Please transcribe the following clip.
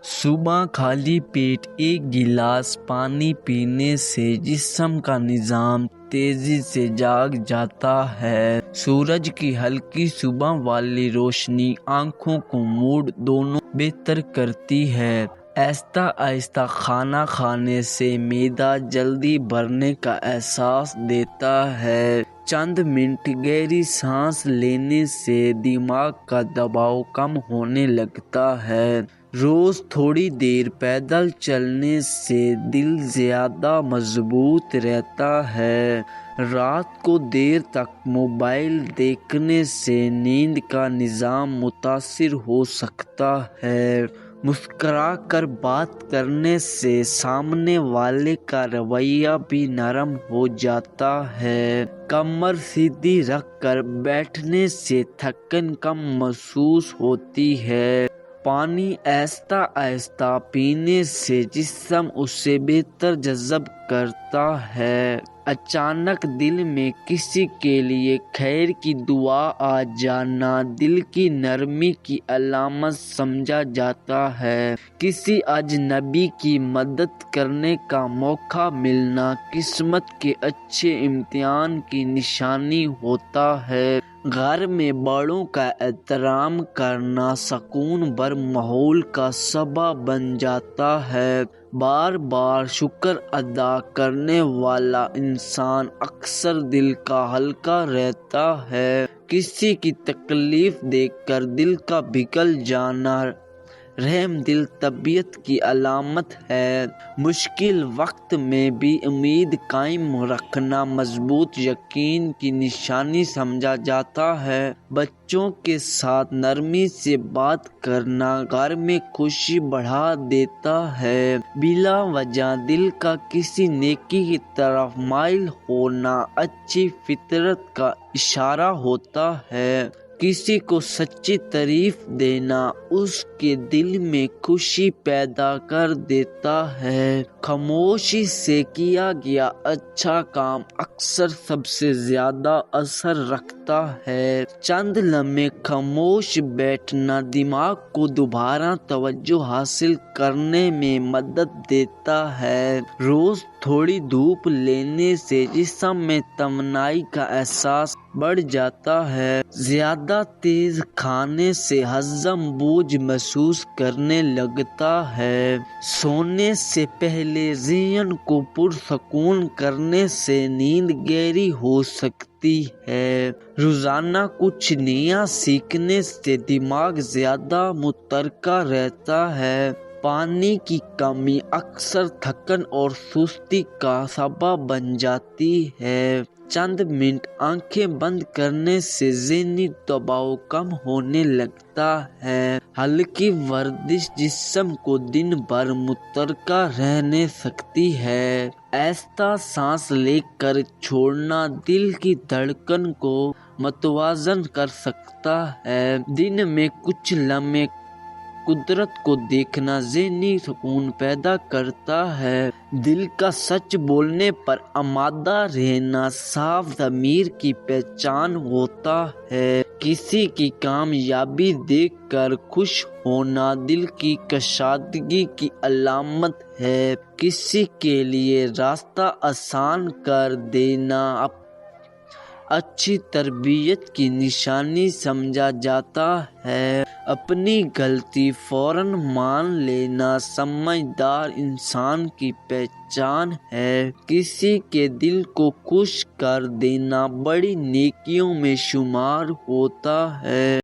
صبح خالی پیٹ ایک گلاس پانی پینے سے جسم کا نظام تیزی سے جاگ جاتا ہے۔ سورج کی ہلکی صبح والی روشنی آنکھوں کو موڈ دونوں بہتر کرتی ہے۔ آہستہ آہستہ کھانا کھانے سے معدہ جلدی بھرنے کا احساس دیتا ہے۔ چند منٹ گہری سانس لینے سے دماغ کا دباؤ کم ہونے لگتا ہے۔ روز تھوڑی دیر پیدل چلنے سے دل زیادہ مضبوط رہتا ہے۔ رات کو دیر تک موبائل دیکھنے سے نیند کا نظام متاثر ہو سکتا ہے۔ مسکرا کر بات کرنے سے سامنے والے کا رویہ بھی نرم ہو جاتا ہے۔ کمر سیدھی رکھ کر بیٹھنے سے تھکن کم محسوس ہوتی ہے۔ پانی آہستہ آہستہ پینے سے جسم اسے بہتر جذب کرتا ہے۔ اچانک دل میں کسی کے لیے خیر کی دعا آ جانا دل کی نرمی کی علامت سمجھا جاتا ہے۔ کسی اجنبی کی مدد کرنے کا موقع ملنا قسمت کے اچھے امتحان کی نشانی ہوتا ہے۔ گھر میں بڑوں کا احترام کرنا سکون بھر ماحول کا سبب بن جاتا ہے۔ بار بار شکر ادا کرنے والا انسان اکثر دل کا ہلکا رہتا ہے۔ کسی کی تکلیف دیکھ کر دل کا پگھل جانا رحم دل طبیعت کی علامت ہے۔ مشکل وقت میں بھی امید قائم رکھنا مضبوط یقین کی نشانی سمجھا جاتا ہے۔ بچوں کے ساتھ نرمی سے بات کرنا گھر میں خوشی بڑھا دیتا ہے۔ بلا وجہ دل کا کسی نیکی کی طرف مائل ہونا اچھی فطرت کا اشارہ ہوتا ہے۔ کسی کو سچی تعریف دینا اس کے دل میں خوشی پیدا کر دیتا ہے۔ خاموشی سے کیا گیا اچھا کام اکثر سب سے زیادہ اثر رکھتا ہے۔ چند لمحے خاموش بیٹھنا دماغ کو دوبارہ توجہ حاصل کرنے میں مدد دیتا ہے۔ روز تھوڑی دھوپ لینے سے جسم میں توانائی کا احساس بڑھ جاتا ہے۔ زیادہ تیز کھانے سے ہضم بوجھ محسوس کرنے لگتا ہے۔ سونے سے پہلے ذہن کو پرسکون کرنے سے نیند گہری ہو سکتی ہے۔ روزانہ کچھ نیا سیکھنے سے دماغ زیادہ متحرک رہتا ہے۔ پانی کی کمی اکثر تھکن اور سستی کا سبب بن جاتی ہے۔ چند منٹ آنکھیں بند کرنے سے ذہنی دباؤ کم ہونے لگتا ہے۔ ہلکی ورزش جسم کو دن بھر متحرک رہنے سکتی ہے۔ آہستہ سانس لے کر چھوڑنا دل کی دھڑکن کو متوازن کر سکتا ہے۔ دن میں کچھ لمحے قدرت کو دیکھنا ذہنی سکون پیدا کرتا ہے۔ دل کا سچ بولنے پر آمادہ رہنا صاف ضمیر کی پہچان ہوتا ہے۔ کسی کی کامیابی دیکھ کر خوش ہونا دل کی کشادگی کی علامت ہے۔ کسی کے لیے راستہ آسان کر دینا اچھی تربیت کی نشانی سمجھا جاتا ہے۔ اپنی غلطی فوراً مان لینا سمجھدار انسان کی پہچان ہے۔ کسی کے دل کو خوش کر دینا بڑی نیکیوں میں شمار ہوتا ہے۔